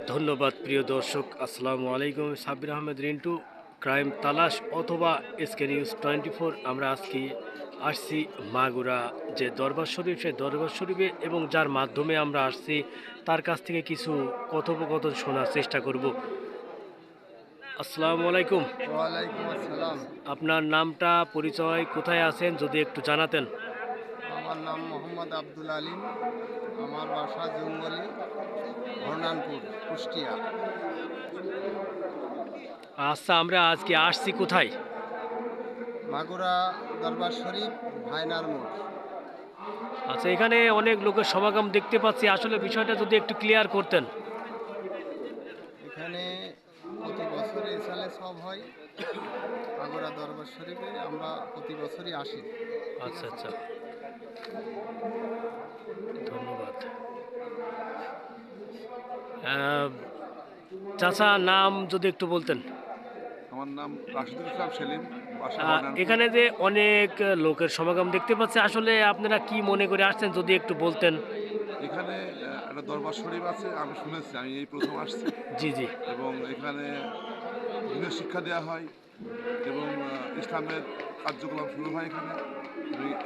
ধন্যবাদ প্রিয় দর্শক, আসসালামু আলাইকুম। সাব্বির আহমেদ রিন্টু, ক্রাইম তালাশ অথবা এসকে নিউজ 24। আমরা আজকে আসছি মাগুরা যে দরবার শরীফ, সেই দরবার শরীফে, এবং যার মাধ্যমে আমরা আসছি তার কাছ থেকে কিছু কথোপকথন শোনার চেষ্টা করব। আসসালামু আলাইকুম। ওয়ালাইকুম আসসালাম। আপনার নামটা, পরিচয়, কোথায় আছেন যদি একটু জানাতেন। আমার নাম মোহাম্মদ আব্দুল আলিম। আমার বাসা জঙ্গলি, হরনানপুর, কুষ্টিয়া। আচ্ছা, আমরা আজকে আসছি কোথায়? মাগুরা দরবার শরীফ, ভাইনার মোড়। আচ্ছা, এখানে অনেক লোকের সমাগম দেখতে পাচ্ছি, আসলে বিষয়টা যদি একটু ক্লিয়ার করতেন। এখানে প্রতি বছরে সালে সব হয়। মাগুরা দরবার শরীফে আমরা প্রতি বছরই আসি। আচ্ছা আচ্ছা, ধন্যবাদ। আহ, চাচা, নাম যদি একটু বলতেন। আমার নাম রাশিদুল ইসলাম সেলিম, বাসা হরনানপুর। এখানে যে অনেক লোকের সমাগম দেখতে পাচ্ছি, আসলে আপনারা কি মনে করে আসছেন যদি একটু বলতেন। এখানে একটা দরবার শরীফ আছে, আমি শুনেছি, আমি এই প্রথম আসছি। জি জি। এবং এখানে দিনের শিক্ষা দেওয়া হয় এবং ইসলামের কার্যক্রম শুরু হয় এখানে।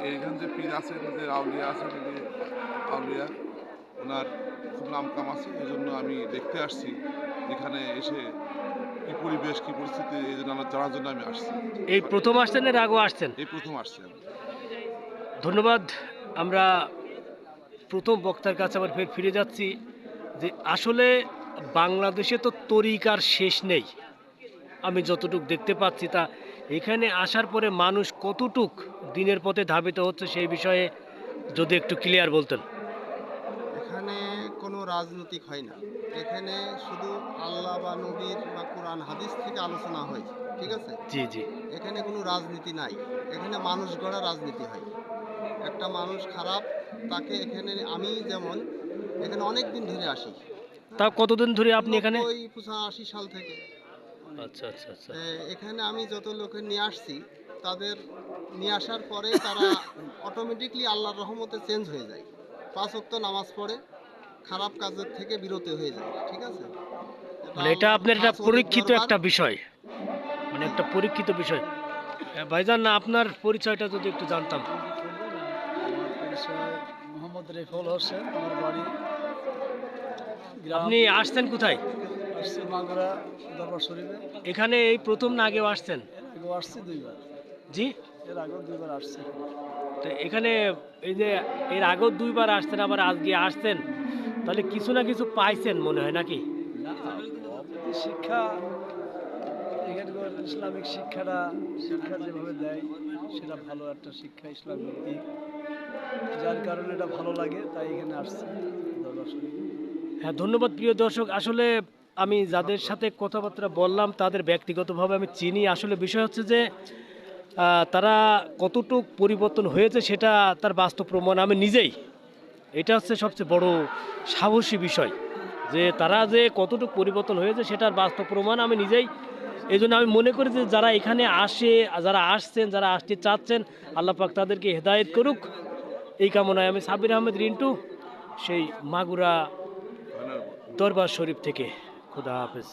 এইখানে যে পীর আছেন, যে আউলিয়া আছেন, যে আউলিয়া, ওনার খুব নামকাম আছে। এই জন্য আমি দেখতে আসছি এখানে এসে কী পরিবেশ, কী পরিস্থিতি, এই জন্য আমার জানার জন্য আমি আসছি। এই প্রথম আসছেন, এর আগেও আসছেন? এই প্রথম আসছি আমি। ধন্যবাদ। আমরা প্রথম বক্তার কাছে আবার ফের ফিরে যাচ্ছি যে আসলে বাংলাদেশে তো তরিকার শেষ নেই। আমি যতটুক দেখতে পাচ্ছি, তা এখানে আসার পরে মানুষ কতটুক দিনের পথে ধাবিত হচ্ছে সেই বিষয়ে যদি একটু ক্লিয়ার বলতেন। এখানে কোনো রাজনৈতিক হয় না। এখানে শুধু আল্লাহ বা নবীর বা কোরআন হাদিস থেকে আলোচনা হয়। ঠিক আছে? জি জি। এখানে কোনো রাজনীতি নাই। এখানে মানুষ গড়া রাজনীতি হয়। একটা মানুষ খারাপ, তাকে এখানে আমি যেমন এখানে অনেক দিন ধরে আসি। তাও কতদিন ধরে আপনি এখানে? 85 সাল থেকে। আচ্ছা আচ্ছা আচ্ছা। এখানে আমি যত লোকে নিয়ে আসছি, তাদের নিয়ে আসার পরে তারা অটোমেটিকলি আল্লাহর রহমতে চেঞ্জ হয়ে যায়। 5 ওয়াক্ত নামাজ পড়ে, খারাপ কাজের থেকে বিরত হয়ে যায়। ঠিক আছে? এটা মানে এটা আল্লাহর আপনার এটা খাস অলির পরীক্ষিত দরবার। একটা বিষয়, মানে একটা পরীক্ষিত বিষয়। ভাইজান, না আপনার পরিচয়টা যদি একটু জানতাম। আমার পরিচয় মোহাম্মদ রেফল হোসেন। আমার বাড়ি গ্রাম। আপনি আসছেন কোথায়? আসছি মাগুরা দরবার শরীফে। এখানে এই প্রথম না আগেও আসছেন? এর আগেও আসছি দুইবার। জি। এর আগেও দুইবার আসছি। তো এখানে এই যে এর আগেও দুইবার আসছেন, আবার আজকে আসছেন, তাহলে কিছু না কিছু পাইছেন মনে হয় নাকি? না, অপতি শিক্ষা এখানকার ইসলামিক শিক্ষা যেভাবে দেয় সেটা ভালো একটা শিক্ষা, ইসলামিক দিক, যার কারণে এটা ভালো লাগে, তাই এখানে আসছি দরবার শরীফে। হ্যাঁ, ধন্যবাদ প্রিয় দর্শক। আসলে আমি যাদের সাথে কথাবার্তা বললাম তাদের ব্যক্তিগতভাবে আমি চিনি। আসলে বিষয় হচ্ছে যে তারা কতটুক পরিবর্তন হয়েছে সেটা তার বাস্তব প্রমাণ আমি নিজেই। এটা হচ্ছে সবচেয়ে বড় সাহসী বিষয়, যে তারা যে কতটুকু পরিবর্তন হয়েছে সেটার বাস্তব প্রমাণ আমি নিজেই। এই জন্য আমি মনে করি যে যারা এখানে আসে, যারা আসছেন, যারা আসতে চাচ্ছেন, আল্লাহ পাক তাদেরকে হেদায়েত করুক, এই কামনায় আমি সাব্বির আহমেদ রিন্টু, সেই মাগুরা হরনানপুর। দরবার শরীফ থেকে। খুদা হাফেজ।